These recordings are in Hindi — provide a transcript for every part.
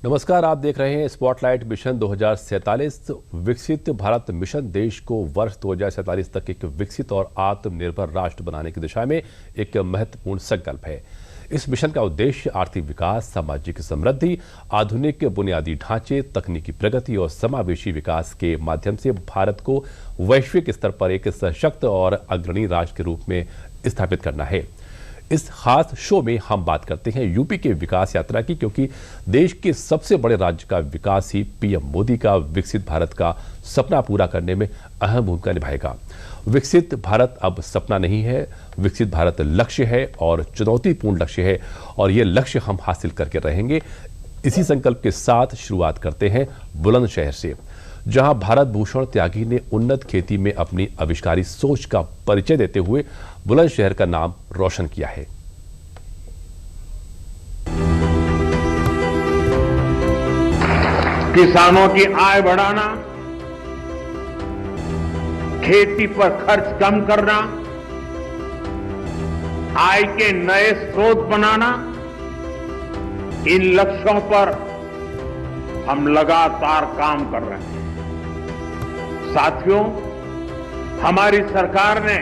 नमस्कार, आप देख रहे हैं स्पॉटलाइट मिशन 2047। विकसित भारत मिशन देश को वर्ष 2047 तक एक विकसित और आत्मनिर्भर राष्ट्र बनाने की दिशा में एक महत्वपूर्ण संकल्प है। इस मिशन का उद्देश्य आर्थिक विकास, सामाजिक समृद्धि, आधुनिक बुनियादी ढांचे, तकनीकी प्रगति और समावेशी विकास के माध्यम से भारत को वैश्विक स्तर पर एक सशक्त और अग्रणी राष्ट्र के रूप में स्थापित करना है। इस खास शो में हम बात करते हैं यूपी के विकास यात्रा की, क्योंकि देश के सबसे बड़े राज्य का विकास ही पीएम मोदी का विकसित भारत का सपना पूरा करने में अहम भूमिका निभाएगा। विकसित भारत अब सपना नहीं है, विकसित भारत लक्ष्य है और चुनौतीपूर्ण लक्ष्य है, और ये लक्ष्य हम हासिल करके रहेंगे। इसी संकल्प के साथ शुरुआत करते हैं बुलंदशहर से, जहां भारत भूषण त्यागी ने उन्नत खेती में अपनी आविष्कारी सोच का परिचय देते हुए बुलंदशहर का नाम रोशन किया है। किसानों की आय बढ़ाना, खेती पर खर्च कम करना, आय के नए स्रोत बनाना, इन लक्ष्यों पर हम लगातार काम कर रहे हैं। साथियों, हमारी सरकार ने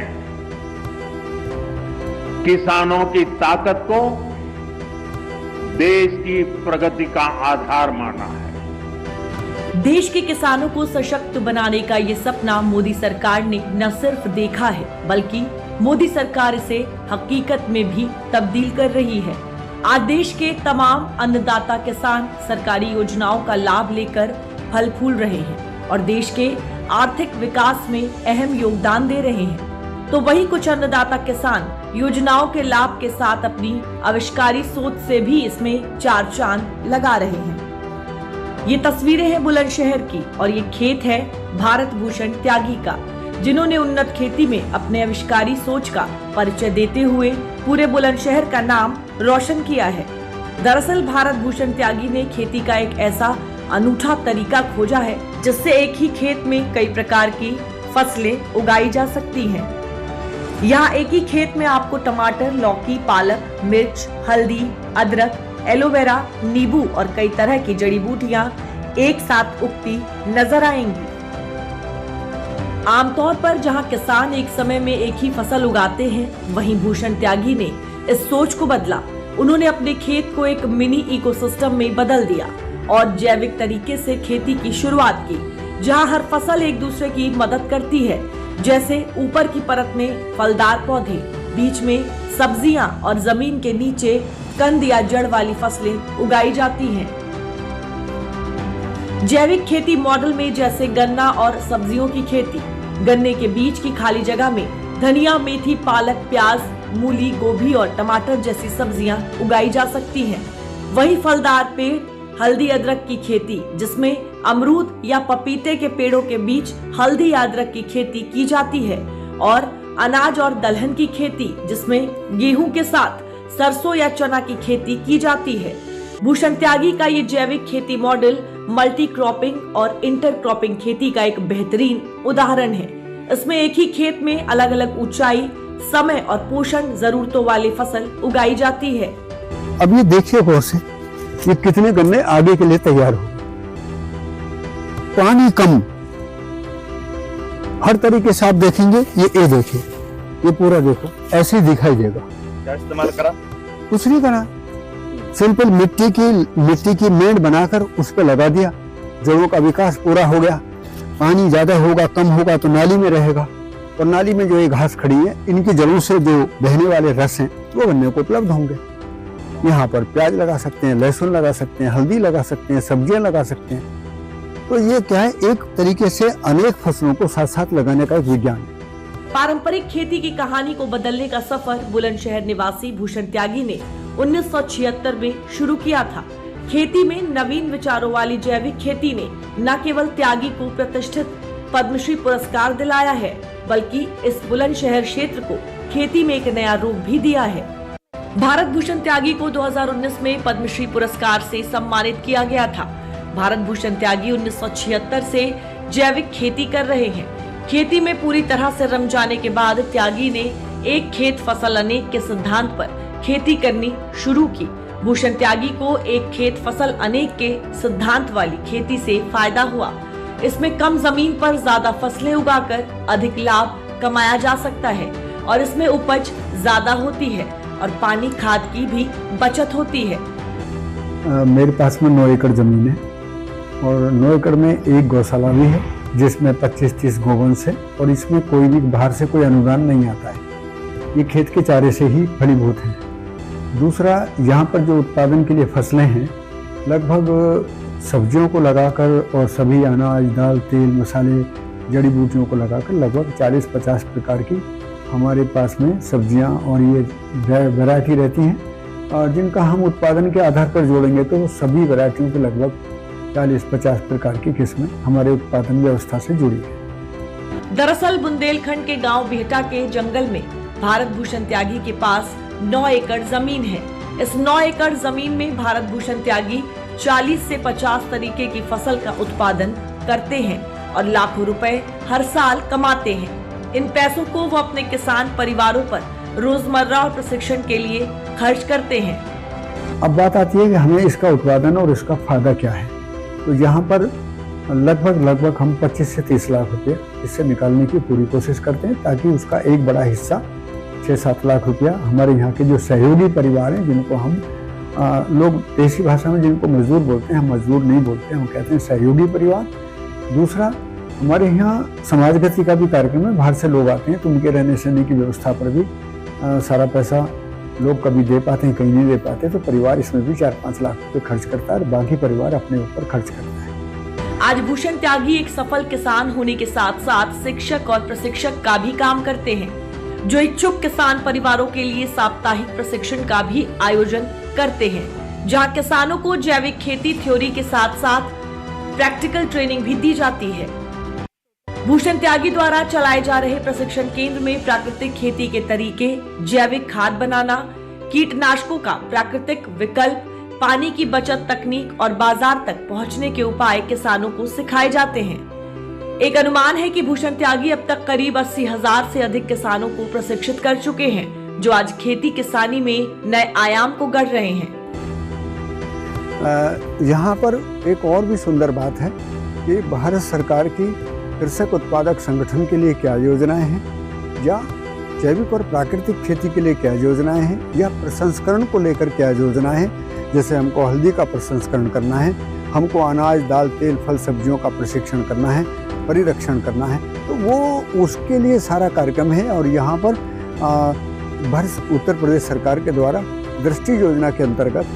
किसानों की ताकत को देश की प्रगति का आधार माना है। देश के किसानों को सशक्त बनाने का ये सपना मोदी सरकार ने न सिर्फ देखा है, बल्कि मोदी सरकार इसे हकीकत में भी तब्दील कर रही है। आज देश के तमाम अन्नदाता किसान सरकारी योजनाओं का लाभ लेकर फल फूल रहे हैं और देश के आर्थिक विकास में अहम योगदान दे रहे हैं। तो वही कुछ अन्नदाता किसान योजनाओं के लाभ के साथ अपनी आविष्कारी सोच से भी इसमें चार चांद लगा रहे हैं। ये तस्वीरें हैं बुलंदशहर की और ये खेत है भारत भूषण त्यागी का, जिन्होंने उन्नत खेती में अपने आविष्कारी सोच का परिचय देते हुए पूरे बुलंदशहर का नाम रोशन किया है। दरअसल भारत भूषण त्यागी ने खेती का एक ऐसा अनूठा तरीका खोजा है जिससे एक ही खेत में कई प्रकार की फसलें उगाई जा सकती हैं। यहाँ एक ही खेत में आपको टमाटर, लौकी, पालक, मिर्च, हल्दी, अदरक, एलोवेरा, नींबू और कई तरह की जड़ी बूटियां एक साथ उगती नजर आएंगी। आमतौर पर जहां किसान एक समय में एक ही फसल उगाते हैं, वहीं भूषण त्यागी ने इस सोच को बदला। उन्होंने अपने खेत को एक मिनी इकोसिस्टम में बदल दिया और जैविक तरीके से खेती की शुरुआत की, जहां हर फसल एक दूसरे की मदद करती है। जैसे ऊपर की परत में फलदार पौधे, बीच में सब्जियां और जमीन के नीचे कंद या जड़ वाली फसलें उगाई जाती हैं। जैविक खेती मॉडल में जैसे गन्ना और सब्जियों की खेती, गन्ने के बीच की खाली जगह में धनिया, मेथी, पालक, प्याज, मूली, गोभी और टमाटर जैसी सब्जियां उगाई जा सकती हैं। वही फलदार पेड़, हल्दी अदरक की खेती, जिसमें अमरूद या पपीते के पेड़ों के बीच हल्दी या अदरक की खेती की जाती है, और अनाज और दलहन की खेती, जिसमें गेहूं के साथ सरसों या चना की खेती की जाती है। भूषण त्यागी का ये जैविक खेती मॉडल मल्टी क्रॉपिंग और इंटर क्रॉपिंग खेती का एक बेहतरीन उदाहरण है। इसमें एक ही खेत में अलग अलग ऊंचाई, समय और पोषण जरूरतों वाली फसल उगाई जाती है। अब ये देखिए गौर से, ये कितने गन्ने आगे के लिए तैयार हो, पानी कम, हर तरीके से आप देखेंगे। ये देखिए, ये पूरा देखो ऐसे ही दिखाई देगा। क्या इस्तेमाल करा? कुछ नहीं करा, सिंपल मिट्टी की मेड़ बनाकर उस पर लगा दिया। जड़ों का विकास पूरा हो गया। पानी ज्यादा होगा, कम होगा तो नाली में रहेगा, और नाली में जो ये घास खड़ी है, इनकी जड़ों से जो बहने वाले रस हैं वो गन्ने को उपलब्ध होंगे। यहाँ पर प्याज लगा सकते हैं, लहसुन लगा सकते हैं, हल्दी लगा सकते हैं, सब्जियां लगा सकते हैं। तो ये क्या है, एक तरीके से अनेक फसलों को साथ साथ लगाने का विज्ञान है। पारंपरिक खेती की कहानी को बदलने का सफर बुलंदशहर निवासी भूषण त्यागी ने 1976 में शुरू किया था। खेती में नवीन विचारों वाली जैविक खेती ने न केवल त्यागी को प्रतिष्ठित पद्मश्री पुरस्कार दिलाया है, बल्कि इस बुलंदशहर क्षेत्र को खेती में एक नया रूप भी दिया है। भारत भूषण त्यागी को 2019 में पद्मश्री पुरस्कार से सम्मानित किया गया था। भारत भूषण त्यागी 1976 से जैविक खेती कर रहे हैं। खेती में पूरी तरह से रम जाने के बाद त्यागी ने एक खेत फसल अनेक के सिद्धांत पर खेती करनी शुरू की। भूषण त्यागी को एक खेत फसल अनेक के सिद्धांत वाली खेती से फायदा हुआ। इसमें कम जमीन पर ज्यादा फसलें उगाकर अधिक लाभ कमाया जा सकता है और इसमें उपज ज्यादा होती है और पानी खाद की भी बचत होती है। मेरे पास में 9 एकड़ जमीन है और 9 एकड़ में एक गौशाला भी है जिसमें 25-30 गोवंश है और इसमें कोई भी बाहर से कोई अनुदान नहीं आता है। ये खेत के चारे से ही फलीभूत है। दूसरा, यहाँ पर जो उत्पादन के लिए फसलें हैं लगभग सब्जियों को लगाकर और सभी अनाज, दाल, तेल, मसाले, जड़ी बूटियों को लगाकर लगभग 40-50 प्रकार की हमारे पास में सब्जियां और ये वैरायटी रहती हैं और जिनका हम उत्पादन के आधार पर जोड़ेंगे तो सभी वैरायटियों के लगभग 40-50 प्रकार की किस्में हमारे उत्पादन व्यवस्था से जुड़ी है। दरअसल बुंदेलखंड के गांव बिहटा के जंगल में भारत भूषण त्यागी के पास 9 एकड़ जमीन है। इस 9 एकड़ जमीन में भारत भूषण त्यागी 40 से 50 तरीके की फसल का उत्पादन करते हैं और लाखों रुपए हर साल कमाते हैं। इन पैसों को वो अपने किसान परिवारों पर रोजमर्रा और प्रशिक्षण के लिए खर्च करते हैं। अब बात आती है कि हमें इसका उत्पादन और इसका फायदा क्या है। तो यहाँ पर लगभग हम 25 से 30 लाख रुपए इससे निकालने की पूरी कोशिश करते हैं ताकि उसका एक बड़ा हिस्सा 6-7 लाख रुपया हमारे यहाँ के जो सहयोगी परिवार हैं, जिनको हम लोग देसी भाषा में जिनको मजदूर बोलते हैं, हम मजदूर नहीं बोलते हैं, हम कहते हैं सहयोगी परिवार। दूसरा, हमारे यहाँ समाजगति का भी कार्यक्रम है। बाहर से लोग आते हैं तो उनके रहने सहने की व्यवस्था पर भी सारा पैसा लोग कभी दे पाते हैं, कहीं नहीं दे पाते, तो परिवार इसमें भी 4-5 लाख रुपए खर्च करता है और बाकी परिवार अपने ऊपर खर्च करता है। आज भूषण त्यागी एक सफल किसान होने के साथ साथ शिक्षक और प्रशिक्षक का भी काम करते हैं, जो इच्छुक किसान परिवारों के लिए साप्ताहिक प्रशिक्षण का भी आयोजन करते हैं, जहां किसानों को जैविक खेती थ्योरी के साथ साथ प्रैक्टिकल ट्रेनिंग भी दी जाती है। भूषण त्यागी द्वारा चलाए जा रहे प्रशिक्षण केंद्र में प्राकृतिक खेती के तरीके, जैविक खाद बनाना, कीटनाशकों का प्राकृतिक विकल्प, पानी की बचत तकनीक और बाजार तक पहुंचने के उपाय किसानों को सिखाए जाते हैं। एक अनुमान है कि भूषण त्यागी अब तक करीब 80,000 से अधिक किसानों को प्रशिक्षित कर चुके हैं, जो आज खेती किसानी में नए आयाम को गढ़ रहे हैं। यहाँ पर एक और भी सुंदर बात है कि भारत सरकार की कृषक उत्पादक संगठन के लिए क्या योजनाएं हैं, या जैविक और प्राकृतिक खेती के लिए क्या योजनाएं हैं, या प्रसंस्करण को लेकर क्या योजनाएं हैं। जैसे हमको हल्दी का प्रसंस्करण करना है, हमको अनाज, दाल, तेल, फल, सब्जियों का प्रशिक्षण करना है, परिरक्षण करना है, तो वो उसके लिए सारा कार्यक्रम है। और यहाँ पर भारत उत्तर प्रदेश सरकार के द्वारा दृष्टि योजना के अंतर्गत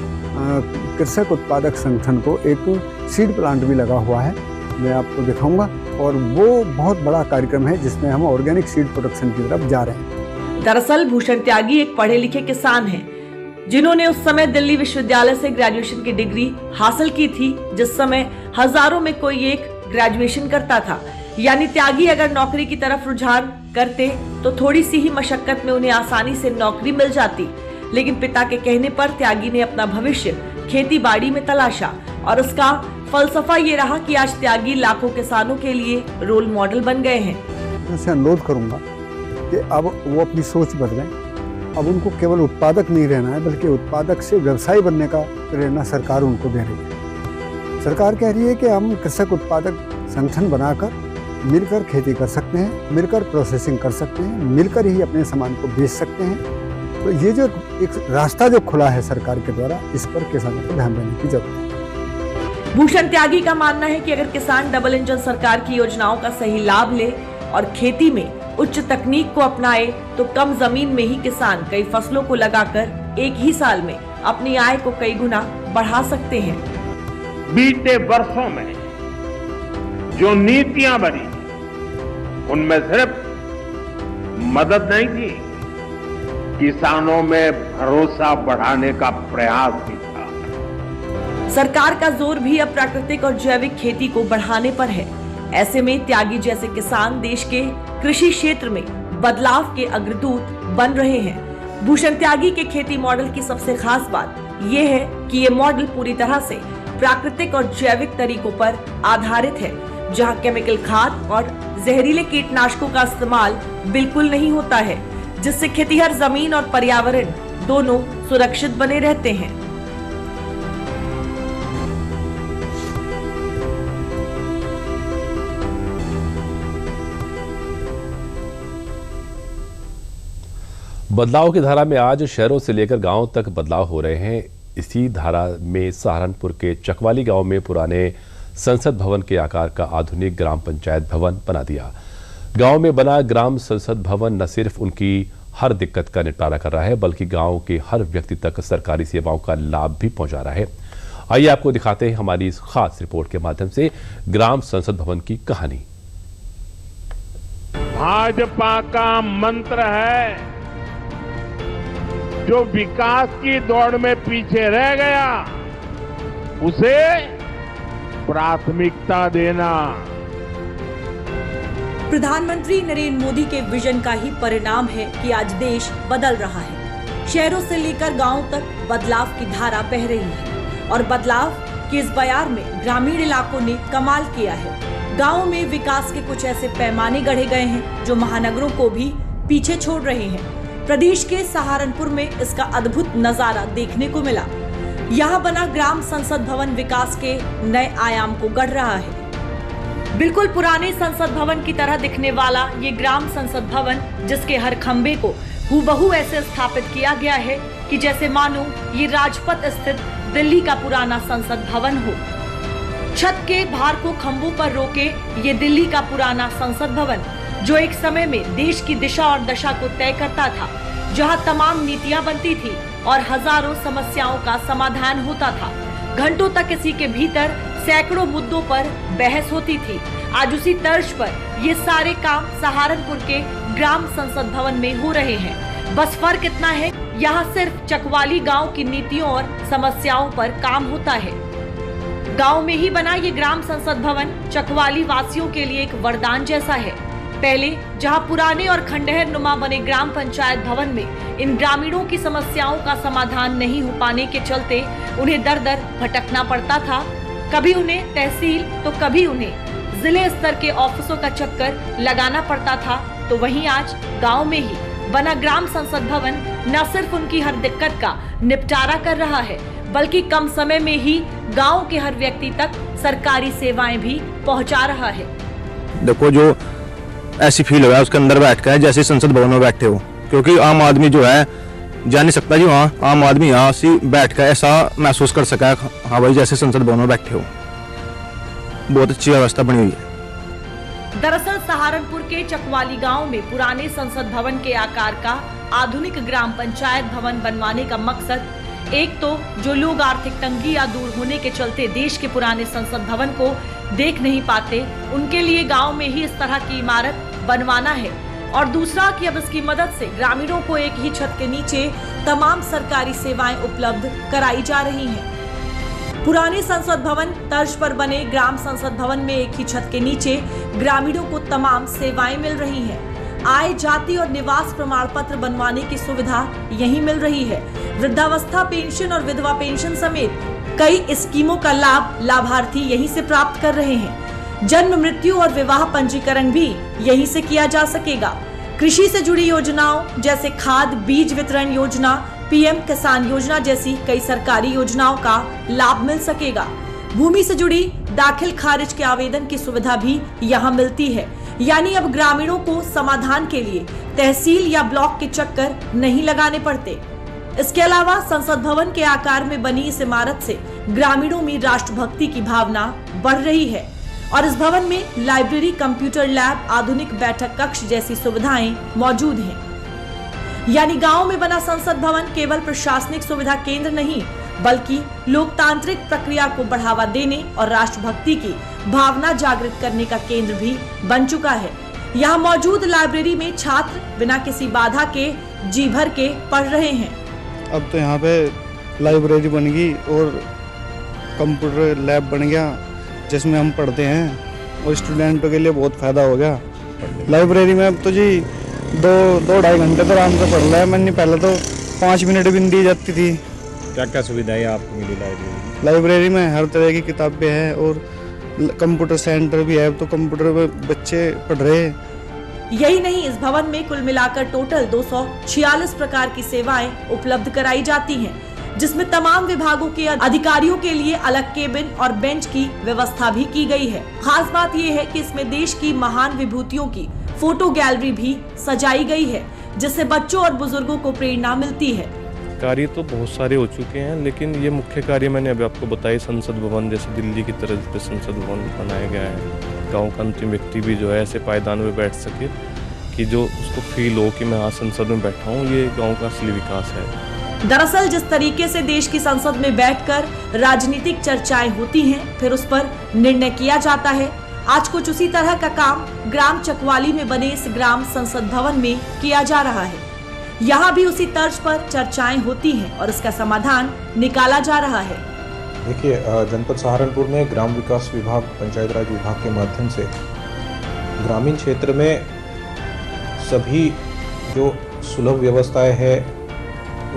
कृषक उत्पादक संगठन को एक सीड प्लांट भी लगा हुआ है, मैं आपको दिखाऊंगा, और वो बहुत बड़ा कार्यक्रम है जिसमें हम ऑर्गेनिक सीड प्रोडक्शन की तरफ जा रहे हैं। दरअसल भूषण त्यागी एक पढ़े लिखे किसान हैं, जिन्होंने उस समय दिल्ली विश्वविद्यालय से ग्रेजुएशन की डिग्री हासिल की थी, जिस समय हजारों में कोई एक ग्रेजुएशन करता था। यानी त्यागी अगर नौकरी की तरफ रुझान करते तो थोड़ी सी ही मशक्कत में उन्हें आसानी से नौकरी मिल जाती, लेकिन पिता के कहने पर त्यागी ने अपना भविष्य खेती बाड़ी में तलाशा और उसका फलसफा ये रहा कि आज त्यागी लाखों किसानों के लिए रोल मॉडल बन गए हैं। मैं अनुरोध करूंगा कि अब वो अपनी सोच बदलें। अब उनको केवल उत्पादक नहीं रहना है, बल्कि उत्पादक से व्यवसायी बनने का प्रेरणा सरकार उनको दे रही है। सरकार कह रही है कि हम कृषक उत्पादक संगठन बनाकर मिलकर खेती कर सकते हैं, मिलकर प्रोसेसिंग कर सकते हैं, मिलकर ही अपने सामान को बेच सकते हैं। तो ये जो एक रास्ता जो खुला है सरकार के द्वारा, इस पर किसानों को ध्यान देने की जरूरत है। भूषण त्यागी का मानना है कि अगर किसान डबल इंजन सरकार की योजनाओं का सही लाभ ले और खेती में उच्च तकनीक को अपनाए तो कम जमीन में ही किसान कई फसलों को लगाकर एक ही साल में अपनी आय को कई गुना बढ़ा सकते हैं। बीते वर्षों में जो नीतियां बनी, उनमें सिर्फ मदद नहीं की, किसानों में भरोसा बढ़ाने का प्रयास भी था। सरकार का जोर भी अब प्राकृतिक और जैविक खेती को बढ़ाने पर है। ऐसे में त्यागी जैसे किसान देश के कृषि क्षेत्र में बदलाव के अग्रदूत बन रहे हैं। भूषण त्यागी के खेती मॉडल की सबसे खास बात यह है कि ये मॉडल पूरी तरह से प्राकृतिक और जैविक तरीकों पर आधारित है, जहां केमिकल खाद और जहरीले कीटनाशकों का इस्तेमाल बिल्कुल नहीं होता है, जिससे खेतीहर जमीन और पर्यावरण दोनों सुरक्षित बने रहते हैं। बदलाव की धारा में आज शहरों से लेकर गांवों तक बदलाव हो रहे हैं। इसी धारा में सहारनपुर के चकवाली गांव में पुराने संसद भवन के आकार का आधुनिक ग्राम पंचायत भवन बना दिया। गांव में बना ग्राम संसद भवन न सिर्फ उनकी हर दिक्कत का निपटारा कर रहा है, बल्कि गांव के हर व्यक्ति तक सरकारी सेवाओं का लाभ भी पहुंचा रहा है। आइए आपको दिखाते हैं हमारी इस खास रिपोर्ट के माध्यम से ग्राम संसद भवन की कहानी। भाजपा का मंत्र है, जो विकास की दौड़ में पीछे रह गया उसे प्राथमिकता देना। प्रधानमंत्री नरेंद्र मोदी के विजन का ही परिणाम है कि आज देश बदल रहा है। शहरों से लेकर गांवों तक बदलाव की धारा बह रही है और बदलाव के इस बयार में ग्रामीण इलाकों ने कमाल किया है। गांवों में विकास के कुछ ऐसे पैमाने गढ़े गए हैं जो महानगरों को भी पीछे छोड़ रहे हैं। प्रदेश के सहारनपुर में इसका अद्भुत नजारा देखने को मिला। यहाँ बना ग्राम संसद भवन विकास के नए आयाम को गढ़ रहा है। बिल्कुल पुराने संसद भवन की तरह दिखने वाला ये ग्राम संसद भवन, जिसके हर खंबे को हूबहू ऐसे स्थापित किया गया है कि जैसे मानो ये राजपथ स्थित दिल्ली का पुराना संसद भवन हो। छत के भार को खंभों पर रोके ये दिल्ली का पुराना संसद भवन, जो एक समय में देश की दिशा और दशा को तय करता था, जहां तमाम नीतियां बनती थी और हजारों समस्याओं का समाधान होता था। घंटों तक इसी के भीतर सैकड़ों मुद्दों पर बहस होती थी। आज उसी तर्ज पर ये सारे काम सहारनपुर के ग्राम संसद भवन में हो रहे हैं। बस फर्क इतना है, यहाँ सिर्फ चकवाली गांव की नीतियों और समस्याओं पर काम होता है। गांव में ही बना ये ग्राम संसद भवन चकवाली वासियों के लिए एक वरदान जैसा है। पहले जहां पुराने और खंडहर नुमा बने ग्राम पंचायत भवन में इन ग्रामीणों की समस्याओं का समाधान नहीं हो पाने के चलते उन्हें दर दर भटकना पड़ता था। कभी उन्हें तहसील तो कभी उन्हें जिले स्तर के ऑफिसों का चक्कर लगाना पड़ता था। तो वहीं आज गांव में ही बना ग्राम संसद भवन न सिर्फ उनकी हर दिक्कत का निपटारा कर रहा है, बल्कि कम समय में ही गांव के हर व्यक्ति तक सरकारी सेवाएं भी पहुंचा रहा है। देखो, जो ऐसी फील हो रहा है उसके अंदर बैठ कर जैसे संसद भवन में बैठे हो, क्योंकि आम आदमी जो है जा नहीं सकता जी वहाँ। आम आदमी यहाँ से बैठ कर ऐसा महसूस कर सका है, हाँ भाई जैसे संसद भवन में बैठे हो। बहुत अच्छी व्यवस्था बनी हुई है। दरअसल सहारनपुर के चकवाली गांव में पुराने संसद भवन के आकार का आधुनिक ग्राम पंचायत भवन बनवाने का मकसद एक तो जो लोग आर्थिक तंगी या दूर होने के चलते देश के पुराने संसद भवन को देख नहीं पाते, उनके लिए गांव में ही इस तरह की इमारत बनवाना है, और दूसरा कि अब इसकी मदद से ग्रामीणों को एक ही छत के नीचे तमाम सरकारी सेवाएं उपलब्ध कराई जा रही हैं। पुराने संसद भवन तर्ज पर बने ग्राम संसद भवन में एक ही छत के नीचे ग्रामीणों को तमाम सेवाएं मिल रही हैं। आय, जाति और निवास प्रमाण पत्र बनवाने की सुविधा यहीं मिल रही है। वृद्धावस्था पेंशन और विधवा पेंशन समेत कई स्कीमों का लाभ लाभार्थी यहीं से प्राप्त कर रहे हैं। जन्म, मृत्यु और विवाह पंजीकरण भी यहीं से किया जा सकेगा। कृषि से जुड़ी योजनाओं जैसे खाद बीज वितरण योजना, पीएम किसान योजना जैसी कई सरकारी योजनाओं का लाभ मिल सकेगा। भूमि से जुड़ी दाखिल खारिज के आवेदन की सुविधा भी यहाँ मिलती है। यानी अब ग्रामीणों को समाधान के लिए तहसील या ब्लॉक के चक्कर नहीं लगाने पड़ते। इसके अलावा संसद भवन के आकार में बनी इस इमारत से ग्रामीणों में राष्ट्रभक्ति की भावना बढ़ रही है और इस भवन में लाइब्रेरी, कंप्यूटर लैब, आधुनिक बैठक कक्ष जैसी सुविधाएं मौजूद हैं। यानी गांव में बना संसद भवन केवल प्रशासनिक सुविधा केंद्र नहीं, बल्कि लोकतांत्रिक प्रक्रिया को बढ़ावा देने और राष्ट्रभक्ति की भावना जागृत करने का केंद्र भी बन चुका है। यहाँ मौजूद लाइब्रेरी में छात्र बिना किसी बाधा के जी भर के पढ़ रहे हैं। अब तो यहाँ पे लाइब्रेरी बन गई और कंप्यूटर लैब बन गया, जिसमें हम पढ़ते हैं और स्टूडेंटों के लिए बहुत फायदा हो गया। लाइब्रेरी में अब तो जी दो ढाई घंटे तो आराम से पढ़ रहा है। मैंने पहले तो 5 मिनट भी नहीं दी जाती थी। क्या क्या सुविधाएं आपको मिली लाइब्रेरी? लाइब्रेरी में हर तरह की किताबें हैं और कंप्यूटर सेंटर भी है, तो कंप्यूटर में बच्चे पढ़ रहे हैं। यही नहीं, इस भवन में कुल मिलाकर टोटल 246 प्रकार की सेवाएं उपलब्ध कराई जाती हैं, जिसमें तमाम विभागों के अधिकारियों के लिए अलग केबिन और बेंच की व्यवस्था भी की गई है। खास बात यह है कि इसमें देश की महान विभूतियों की फोटो गैलरी भी सजाई गई है। जिससे बच्चों और बुजुर्गों को प्रेरणा मिलती है। कार्य तो बहुत सारे हो चुके हैं, लेकिन ये मुख्य कार्य मैंने अभी आपको बताया, संसद भवन जैसे दिल्ली की तरह पे संसद भवन बनाया गया है। गांव का अंतिम व्यक्ति भी जो है ऐसे पायदान में बैठ सके कि जो उसको फील हो कि मैं आज संसद में बैठा हूँ, ये गांव का असली विकास है। दरअसल जिस तरीके से देश की संसद में बैठकर राजनीतिक चर्चाएं होती हैं, फिर उस पर निर्णय किया जाता है, आज कुछ उसी तरह का काम ग्राम चकवाली में बने इस ग्राम संसद भवन में किया जा रहा है। यहाँ भी उसी तर्ज पर चर्चाएं होती हैं और इसका समाधान निकाला जा रहा है। देखिए, जनपद सहारनपुर में ग्राम विकास विभाग, पंचायत राज विभाग के माध्यम से ग्रामीण क्षेत्र में सभी जो सुलभ व्यवस्थाएं है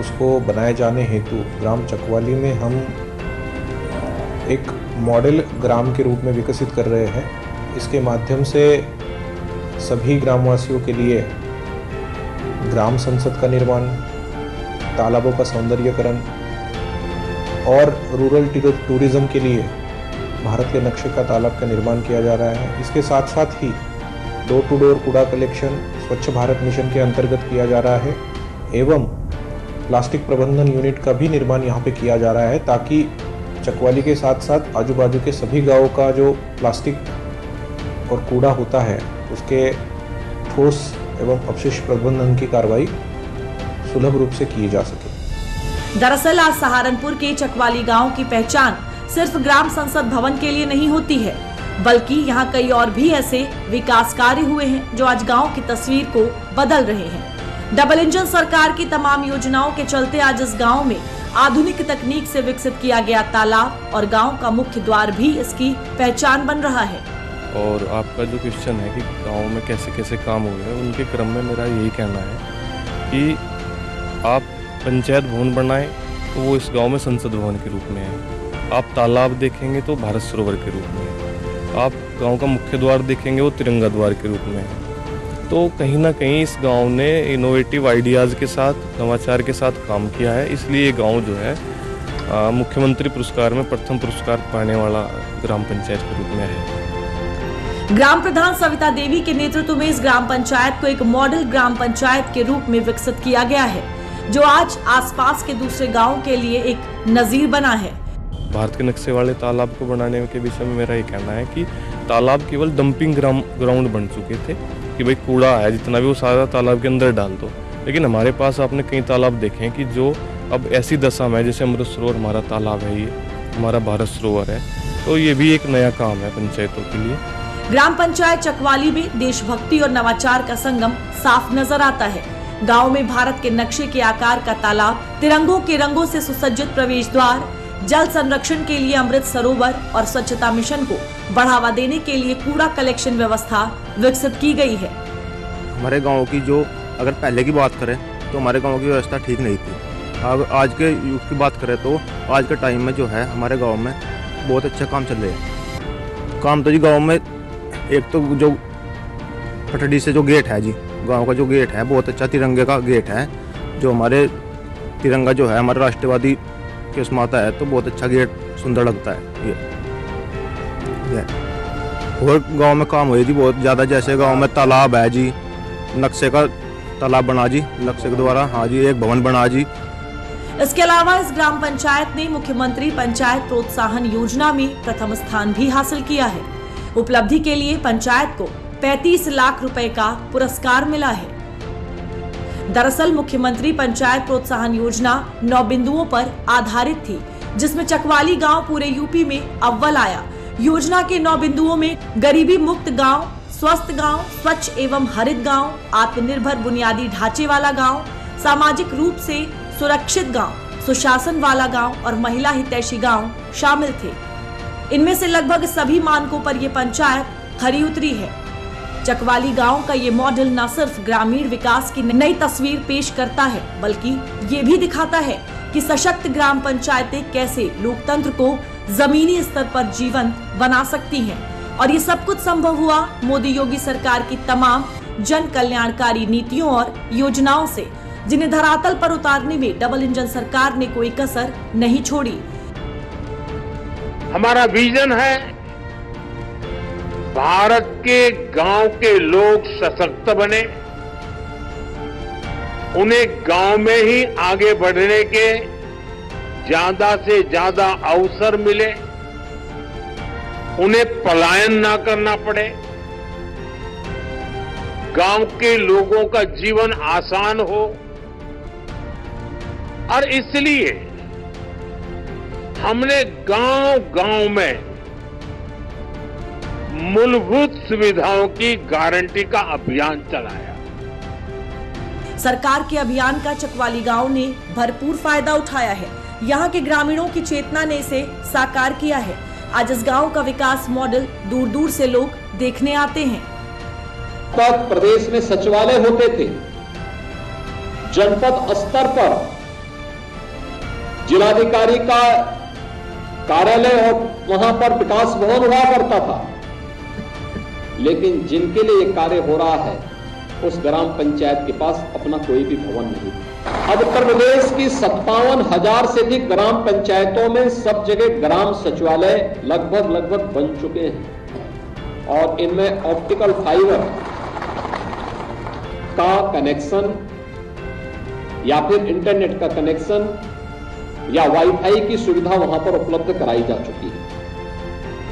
उसको बनाए जाने हेतु ग्राम चकवाली में हम एक मॉडल ग्राम के रूप में विकसित कर रहे हैं। इसके माध्यम से सभी ग्रामवासियों के लिए ग्राम संसद का निर्माण, तालाबों का सौंदर्यीकरण और रूरल टूरिज्म के लिए भारत के नक्शे का तालाब का निर्माण किया जा रहा है। इसके साथ साथ ही डोर टू डोर कूड़ा कलेक्शन स्वच्छ भारत मिशन के अंतर्गत किया जा रहा है एवं प्लास्टिक प्रबंधन यूनिट का भी निर्माण यहाँ पे किया जा रहा है, ताकि चकवाली के साथ साथ आजू बाजू के सभी गांवों का जो प्लास्टिक और कूड़ा होता है उसके ठोस एवं अपशिष्ट प्रबंधन की कार्रवाई सुलभ रूप से की जा सके। दरअसल आज सहारनपुर के चकवाली गांव की पहचान सिर्फ ग्राम संसद भवन के लिए नहीं होती है, बल्कि यहाँ कई और भी ऐसे विकास कार्य हुए हैं जो आज गांव की तस्वीर को बदल रहे हैं। डबल इंजन सरकार की तमाम योजनाओं के चलते आज इस गांव में आधुनिक तकनीक से विकसित किया गया तालाब और गांव का मुख्य द्वार भी इसकी पहचान बन रहा है। और आपका जो क्वेश्चन है कि गांव में कैसे कैसे काम हुए हैं, उनके क्रम में मेरा यही कहना है कि आप पंचायत भवन बनाएं तो वो इस गांव में संसद भवन के रूप में है। आप तालाब देखेंगे तो भारत सरोवर के रूप में है। आप गांव का मुख्य द्वार देखेंगे वो तिरंगा द्वार के रूप में है। तो कहीं ना कहीं इस गांव ने इनोवेटिव आइडियाज़ के साथ, नवाचार के साथ काम किया है। इसलिए ये गाँव जो है मुख्यमंत्री पुरस्कार में प्रथम पुरस्कार पाने वाला ग्राम पंचायत के रूप में है। ग्राम प्रधान सविता देवी के नेतृत्व में इस ग्राम पंचायत को एक मॉडल ग्राम पंचायत के रूप में विकसित किया गया है, जो आज आसपास के दूसरे गांवों के लिए एक नजीर बना है। भारत के नक्शे वाले तालाब को बनाने के विषय में मेरा ये कहना है कि तालाब केवल डंपिंग ग्राउंड बन चुके थे कि भाई कूड़ा है जितना भी वो सारा तालाब के अंदर डाल दो, लेकिन हमारे पास आपने कई तालाब देखे हैं कि जो अब ऐसी दशा में, जैसे अमृत सरोवर हमारा तालाब है, ये हमारा भारत सरोवर है, तो ये भी एक नया काम है पंचायतों के लिए। ग्राम पंचायत चकवाली में देशभक्ति और नवाचार का संगम साफ नजर आता है। गांव में भारत के नक्शे के आकार का तालाब, तिरंगों के रंगों से सुसज्जित प्रवेश द्वार, जल संरक्षण के लिए अमृत सरोवर और स्वच्छता मिशन को बढ़ावा देने के लिए कूड़ा कलेक्शन व्यवस्था विकसित की गई है। हमारे गाँव की जो अगर पहले की बात करें तो हमारे गाँव की व्यवस्था ठीक नहीं थी। अब आज के युग की बात करें तो आज के टाइम में जो है हमारे गाँव में बहुत अच्छा काम चल रहा है। काम तो जी गाँव में एक तो जो पटड़ी से जो गेट है जी, गांव का जो गेट है बहुत अच्छा तिरंगे का गेट है, जो हमारे तिरंगा जो है हमारे राष्ट्रवादी के उसमें आता है, तो बहुत अच्छा गेट सुंदर लगता है ये। और गांव में काम हुए जी बहुत ज़्यादा, जैसे गांव में तालाब है जी, नक्शे का तालाब बना जी, नक्शे के द्वारा, हाँ जी, एक भवन बना जी। इसके अलावा इस ग्राम पंचायत ने मुख्यमंत्री पंचायत प्रोत्साहन योजना में प्रथम स्थान भी हासिल किया है। उपलब्धि के लिए पंचायत को 35 लाख रुपए का पुरस्कार मिला है। दरअसल मुख्यमंत्री पंचायत प्रोत्साहन योजना 9 बिंदुओं पर आधारित थी, जिसमें चकवाली गांव पूरे यूपी में अव्वल आया। योजना के 9 बिंदुओं में गरीबी मुक्त गांव, स्वस्थ गांव, स्वच्छ एवं हरित गांव, आत्मनिर्भर बुनियादी ढांचे वाला गांव, सामाजिक रूप से सुरक्षित गांव, सुशासन वाला गांव और महिला हितैषी गांव शामिल थे। इनमें से लगभग सभी मानकों पर ये पंचायत खरी उतरी है। चकवाली गांव का ये मॉडल न सिर्फ ग्रामीण विकास की नई तस्वीर पेश करता है, बल्कि ये भी दिखाता है कि सशक्त ग्राम पंचायतें कैसे लोकतंत्र को जमीनी स्तर पर जीवंत बना सकती हैं। और ये सब कुछ संभव हुआ मोदी योगी सरकार की तमाम जन कल्याणकारी नीतियों और योजनाओं से, जिन्हें धरातल पर उतारने में डबल इंजन सरकार ने कोई कसर नहीं छोड़ी। हमारा विजन है भारत के गांव के लोग सशक्त बने, उन्हें गांव में ही आगे बढ़ने के ज्यादा से ज्यादा अवसर मिले, उन्हें पलायन ना करना पड़े, गांव के लोगों का जीवन आसान हो। और इसलिए हमने गांव-गांव में मूलभूत सुविधाओं की गारंटी का अभियान चलाया। सरकार के अभियान का चकवाली गांव ने भरपूर फायदा उठाया है। यहाँ के ग्रामीणों की चेतना ने इसे साकार किया है। आज इस गांव का विकास मॉडल दूर दूर से लोग देखने आते हैं। तक प्रदेश में सचिवालय होते थे, जनपद स्तर पर जिलाधिकारी का कार्यालय और वहां पर विकास भवन हुआ करता था, लेकिन जिनके लिए ये कार्य हो रहा है उस ग्राम पंचायत के पास अपना कोई भी भवन नहीं। अब उत्तर प्रदेश की 57,000 से अधिक ग्राम पंचायतों में सब जगह ग्राम सचिवालय लगभग बन चुके हैं और इनमें ऑप्टिकल फाइबर का कनेक्शन या फिर इंटरनेट का कनेक्शन या वाईफाई की सुविधा वहां पर उपलब्ध कराई जा चुकी है।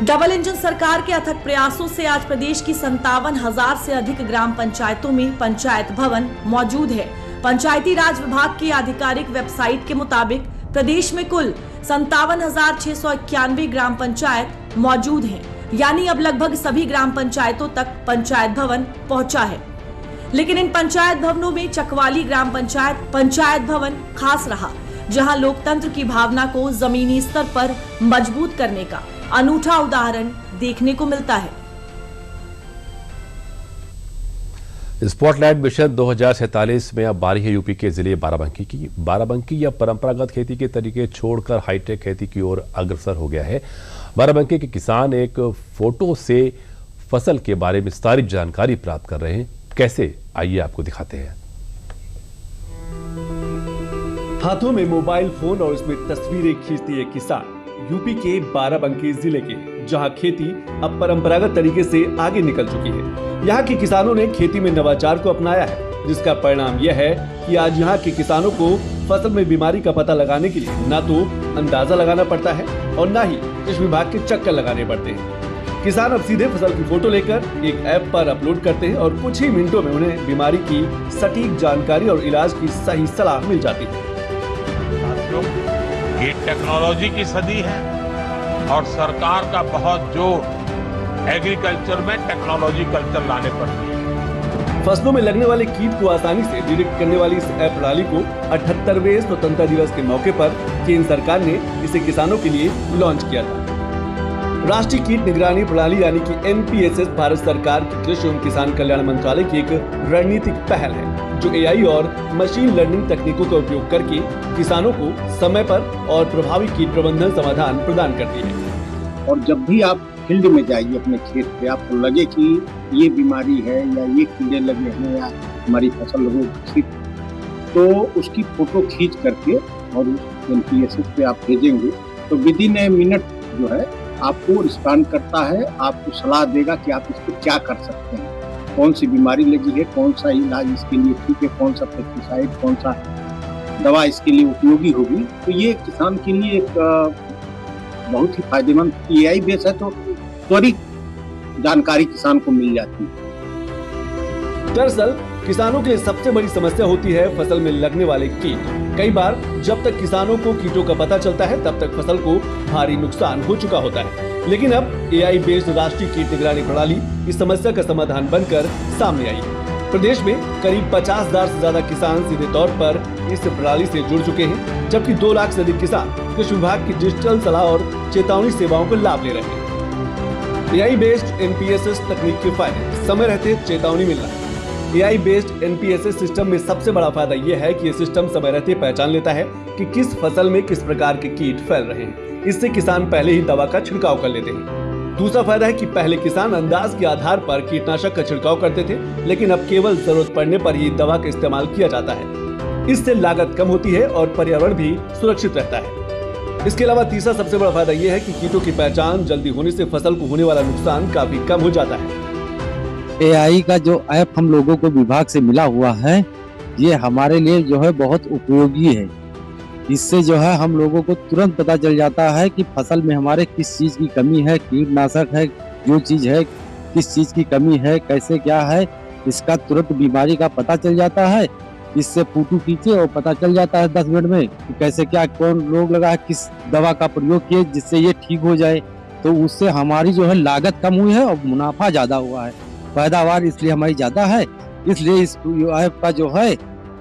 डबल इंजन सरकार के अथक प्रयासों से आज प्रदेश की 57,000 से अधिक ग्राम पंचायतों में पंचायत भवन मौजूद है। पंचायती राज विभाग की आधिकारिक वेबसाइट के मुताबिक प्रदेश में कुल 57,691 ग्राम पंचायत मौजूद हैं, यानी अब लगभग सभी ग्राम पंचायतों तक पंचायत भवन पहुंचा है। लेकिन इन पंचायत भवनों में चकवाली ग्राम पंचायत भवन खास रहा, जहां लोकतंत्र की भावना को जमीनी स्तर पर मजबूत करने का अनूठा उदाहरण देखने को मिलता है। स्पॉटलाइट मिशन 2047 में अब बारी है यूपी के जिले बाराबंकी की। बाराबंकी अब परंपरागत खेती के तरीके छोड़कर हाईटेक खेती की ओर अग्रसर हो गया है। बाराबंकी के किसान एक फोटो से फसल के बारे में विस्तारित जानकारी प्राप्त कर रहे हैं। कैसे, आइए आपको दिखाते हैं। हाथों में मोबाइल फोन और उसमें तस्वीरें खींचती है किसान यूपी के बाराबंकी जिले के, जहां खेती अब परंपरागत तरीके से आगे निकल चुकी है। यहाँ के किसानों ने खेती में नवाचार को अपनाया है, जिसका परिणाम यह है कि आज यहाँ के किसानों को फसल में बीमारी का पता लगाने के लिए न तो अंदाजा लगाना पड़ता है और न ही कृषि विभाग के चक्कर लगाने पड़ते हैं। किसान अब सीधे फसल की फोटो लेकर एक ऐप पर अपलोड करते हैं और कुछ ही मिनटों में उन्हें बीमारी की सटीक जानकारी और इलाज की सही सलाह मिल जाती है। ये टेक्नोलॉजी की सदी है और सरकार का बहुत जोर एग्रीकल्चर में टेक्नोलॉजी कल्चर लाने पर भी है। फसलों में लगने वाले कीट को आसानी से डिटेक्ट करने वाली इस ऐप प्रणाली को 78वें स्वतंत्रता दिवस के मौके पर केंद्र सरकार ने इसे किसानों के लिए लॉन्च किया था। राष्ट्रीय कीट निगरानी प्रणाली यानी कि NPSS भारत सरकार की कृषि एवं किसान कल्याण मंत्रालय की एक रणनीतिक पहल है, जो AI और मशीन लर्निंग तकनीकों का उपयोग करके किसानों को समय पर और प्रभावी कीट प्रबंधन समाधान प्रदान करती है। और जब भी आप फील्ड में जाइए अपने खेत पे, आपको लगे कि ये बीमारी है या ये कीड़े लगे हैं या हमारी फसल रोग ग्रसित, तो उसकी फोटो खींच करके और NPSS पे आप भेजेंगे तो विदिन ए मिनट जो है आपको रिस्पॉन्ड करता है, आपको सलाह देगा कि आप इसको क्या कर सकते हैं, कौन सी बीमारी लगी है, कौन सा इलाज इसके लिए ठीक है, कौन सा पेस्टिसाइड, कौन सा दवा इसके लिए उपयोगी होगी। तो ये किसान के लिए एक बहुत ही फायदेमंद AI बेस है, तो त्वरित जानकारी किसान को मिल जाती है। दरअसल किसानों के लिए सबसे बड़ी समस्या होती है फसल में लगने वाले कीट। कई बार जब तक किसानों को कीटों का पता चलता है तब तक फसल को भारी नुकसान हो चुका होता है, लेकिन अब AI बेस्ड राष्ट्रीय कीट निगरानी प्रणाली इस समस्या का समाधान बनकर सामने आई है। प्रदेश में करीब 50,000 से ज्यादा किसान सीधे तौर पर इस प्रणाली से जुड़ चुके हैं, जबकि 2 लाख से अधिक किसान कृषि विभाग की डिजिटल सलाह और चेतावनी सेवाओं को लाभ ले रहे हैं। AI बेस्ड NPSS तकनीक के फायदे: समय रहते चेतावनी मिलना। AI बेस्ड NPSS सिस्टम में सबसे बड़ा फायदा यह है कि यह सिस्टम समय रहते पहचान लेता है कि किस फसल में किस प्रकार के कीट फैल रहे हैं। इससे किसान पहले ही दवा का छिड़काव कर लेते हैं। दूसरा फायदा है कि पहले किसान अंदाज के आधार पर कीटनाशक का छिड़काव करते थे, लेकिन अब केवल जरूरत पड़ने पर ही दवा का इस्तेमाल किया जाता है। इससे लागत कम होती है और पर्यावरण भी सुरक्षित रहता है। इसके अलावा तीसरा सबसे बड़ा फायदा यह है कि कीटों की पहचान जल्दी होने से फसल को होने वाला नुकसान काफी कम हो जाता है। AI का जो ऐप हम लोगों को विभाग से मिला हुआ है, ये हमारे लिए जो है बहुत उपयोगी है। इससे जो है हम लोगों को तुरंत पता चल जाता है कि फसल में हमारे किस चीज़ की कमी है, कीटनाशक है, जो चीज़ है किस चीज़ की कमी है, कैसे क्या है, इसका तुरंत बीमारी का पता चल जाता है। इससे फोटो खींचे और पता चल जाता है 10 मिनट में कि कैसे क्या कौन रोग लगा है, किस दवा का प्रयोग किए जिससे ये ठीक हो जाए। तो उससे हमारी जो है लागत कम हुई है और मुनाफा ज़्यादा हुआ है, पैदावार इसलिए हमारी ज़्यादा है। इसलिए इस ऐप का जो है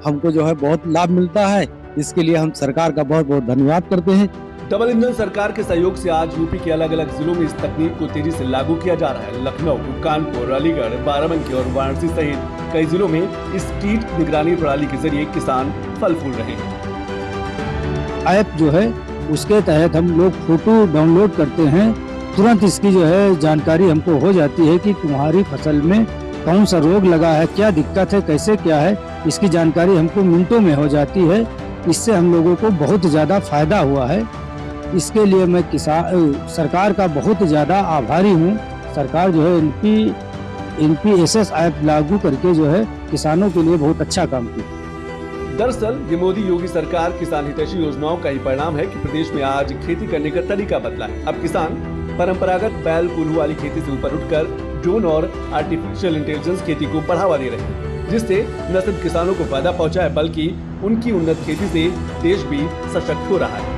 हमको जो है बहुत लाभ मिलता है। इसके लिए हम सरकार का बहुत बहुत धन्यवाद करते हैं। डबल इंजन सरकार के सहयोग से आज यूपी के अलग अलग जिलों में इस तकनीक को तेजी से लागू किया जा रहा है। लखनऊ, कानपुर, अलीगढ़, बाराबंकी और वाराणसी सहित कई जिलों में इस कीट निगरानी प्रणाली के जरिए किसान फल फूल रहे हैं। ऐप जो है उसके तहत हम लोग फोटो डाउनलोड करते हैं, तुरंत इसकी जो है जानकारी हमको हो जाती है कि तुम्हारी फसल में कौन सा रोग लगा है, क्या दिक्कत है, कैसे क्या है, इसकी जानकारी हमको मिनटों में हो जाती है। इससे हम लोगों को बहुत ज़्यादा फायदा हुआ है। इसके लिए मैं सरकार का बहुत ज़्यादा आभारी हूँ। सरकार जो है NPSS ऐप लागू करके जो है किसानों के लिए बहुत अच्छा काम किया। दरअसल ये मोदी योगी सरकार किसान हितैषी योजनाओं का ही परिणाम है कि प्रदेश में आज खेती करने का तरीका बदला है। अब किसान परंपरागत बैल कोल्हू वाली खेती से ऊपर उठकर ड्रोन और आर्टिफिशियल इंटेलिजेंस खेती को बढ़ावा दे रहे हैं, जिससे न सिर्फ किसानों को फायदा पहुंचा है बल्कि उनकी उन्नत खेती से देश भी सशक्त हो रहा है।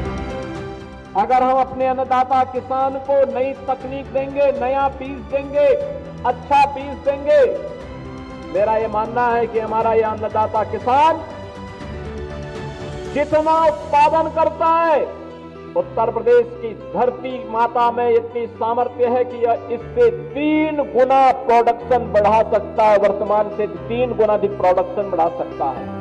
अगर हम अपने अन्नदाता किसान को नई तकनीक देंगे, नया बीज देंगे, अच्छा बीज देंगे, मेरा ये मानना है कि हमारा ये अन्नदाता किसान जितना उत्पादन करता है, उत्तर प्रदेश की धरती माता में इतनी सामर्थ्य है कि यह इससे 3 गुना प्रोडक्शन बढ़ा सकता है, वर्तमान से 3 गुना अधिक प्रोडक्शन बढ़ा सकता है।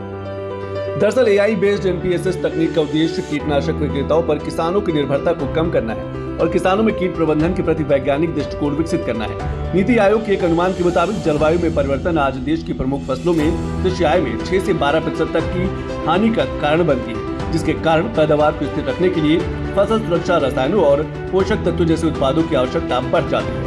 दरअसल AI बेस्ड NPSS तकनीक का उद्देश्य कीटनाशक विक्रेताओं पर किसानों की निर्भरता को कम करना है और किसानों में कीट प्रबंधन के प्रति वैज्ञानिक दृष्टिकोण विकसित करना है। नीति आयोग के एक अनुमान के मुताबिक जलवायु में परिवर्तन आज देश की प्रमुख फसलों में कृषि आय में 6 से 12% तक की हानि का कारण बनती है, जिसके कारण पैदावार को स्थिर रखने के लिए फसल सुरक्षा रसायनों और पोषक तत्वों जैसे उत्पादों की आवश्यकता बढ़ जाती है।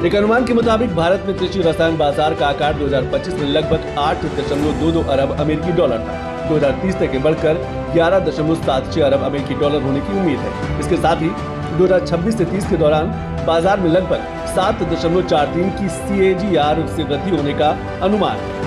एक अनुमान के मुताबिक भारत में कृषि रसायन बाजार का आकार 2025 में लगभग 8.22 अरब अमेरिकी डॉलर था। 2030 तक बढ़कर 11.76 अरब अमेरिकी डॉलर होने की उम्मीद है। इसके साथ ही 2026 से 30 के दौरान बाजार में लगभग 7.43 की CAGR से वृद्धि होने का अनुमान है।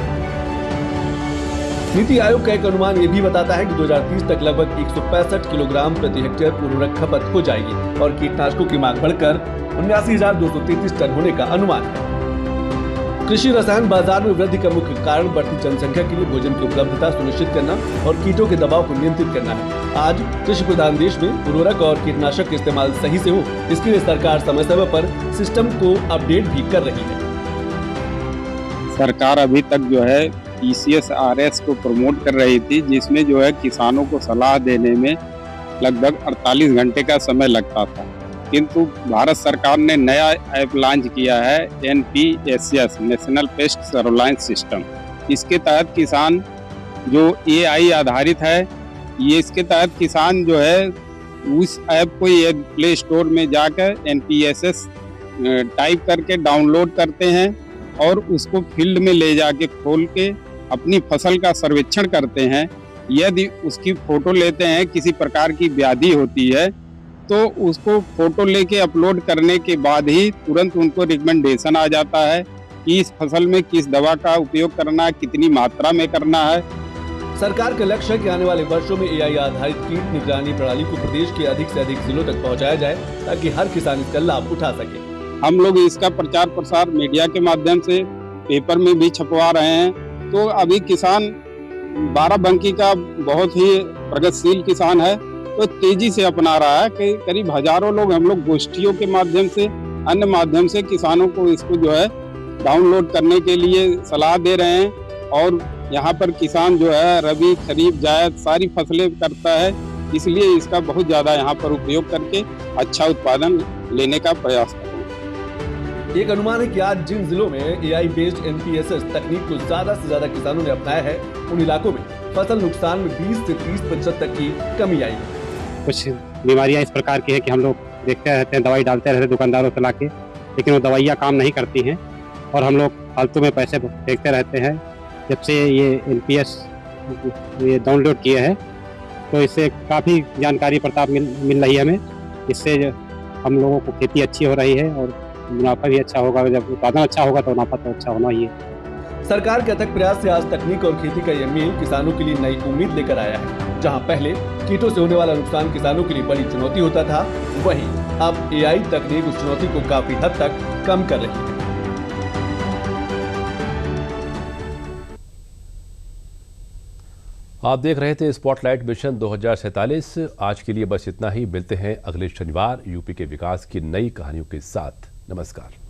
नीति आयोग का एक अनुमान ये भी बताता है कि 2030 तक लगभग 165 किलोग्राम प्रति हेक्टेयर उर्वरक खपत हो जाएगी और कीटनाशकों की मांग बढ़कर 79,233 टन होने का अनुमान है। कृषि रसायन बाजार में वृद्धि का मुख्य कारण बढ़ती जनसंख्या के लिए भोजन की उपलब्धता सुनिश्चित करना और कीटों के दबाव को नियंत्रित करना है। आज कृषि प्रधान देश में उर्वरक और कीटनाशक के इस्तेमाल सही से हो, इसके लिए सरकार समय समय पर सिस्टम को अपडेट भी कर रही है। सरकार अभी तक जो है PCS-RS को प्रमोट कर रही थी, जिसमें जो है किसानों को सलाह देने में लगभग 48 घंटे का समय लगता था, किंतु भारत सरकार ने नया ऐप लॉन्च किया है NPSS national paste surveillance system. इसके तहत किसान जो AI आधारित है, ये इसके तहत किसान जो है उस ऐप को ये प्ले स्टोर में जाकर NPSS टाइप करके डाउनलोड करते हैं और उसको फील्ड में ले जाके खोल के अपनी फसल का सर्वेक्षण करते हैं। यदि उसकी फोटो लेते हैं, किसी प्रकार की व्याधि होती है तो उसको फोटो लेके अपलोड करने के बाद ही तुरंत उनको रिकमेंडेशन आ जाता है कि इस फसल में किस दवा का उपयोग करना है, कितनी मात्रा में करना है। सरकार का लक्ष्य है कि आने वाले वर्षों में AI आधारित कीट निगरानी प्रणाली को प्रदेश के अधिक से अधिक जिलों तक पहुंचाया जाए ताकि हर किसान इसका लाभ उठा सके। हम लोग इसका प्रचार प्रसार मीडिया के माध्यम से पेपर में भी छपवा रहे हैं। तो अभी किसान बाराबंकी का बहुत ही प्रगतिशील किसान है, तो तेजी से अपना रहा है कि करीब हजारों लोग हम लोग गोष्ठियों के माध्यम से, अन्य माध्यम से किसानों को इसको जो है डाउनलोड करने के लिए सलाह दे रहे हैं। और यहाँ पर किसान जो है रबी, खरीफ, जायद सारी फसलें करता है, इसलिए इसका बहुत ज़्यादा यहाँ पर उपयोग करके अच्छा उत्पादन लेने का प्रयास करें। एक अनुमान है कि आज जिन जिलों में AI बेस्ड NPSS तकनीक को ज्यादा से ज्यादा किसानों ने अपनाया है, उन इलाकों में फसल नुकसान में 20 से 30% तक की कमी आई है। कुछ बीमारियां इस प्रकार की है कि हम लोग देखते रहते हैं, दवाई डालते रहते हैं दुकानदारों से लाके, लेकिन वो दवाइयाँ काम नहीं करती हैं और हम लोग फालतू में पैसे फेंकते रहते हैं जब से ये NPS ये डाउनलोड किए हैं तो इससे काफ़ी जानकारी प्रताप मिल रही है हमें। इससे हम लोगों को खेती अच्छी हो रही है और मुनाफा भी अच्छा होगा। जब उत्पादन अच्छा होगा तो मुनाफा तो अच्छा होना ही है। सरकार के अथक प्रयास से आज तकनीक और खेती का यह मेल किसानों के लिए नई उम्मीद लेकर आया है। जहां पहले कीटों से होने वाला नुकसान किसानों के लिए बड़ी चुनौती होता था, वहीं अब AI तकनीक उस चुनौती को काफी हद तक कम कर रही है। आप देख रहे थे स्पॉटलाइट मिशन 2047। आज के लिए बस इतना ही। मिलते हैं अगले शनिवार यूपी के विकास की नई कहानियों के साथ। नमस्कार।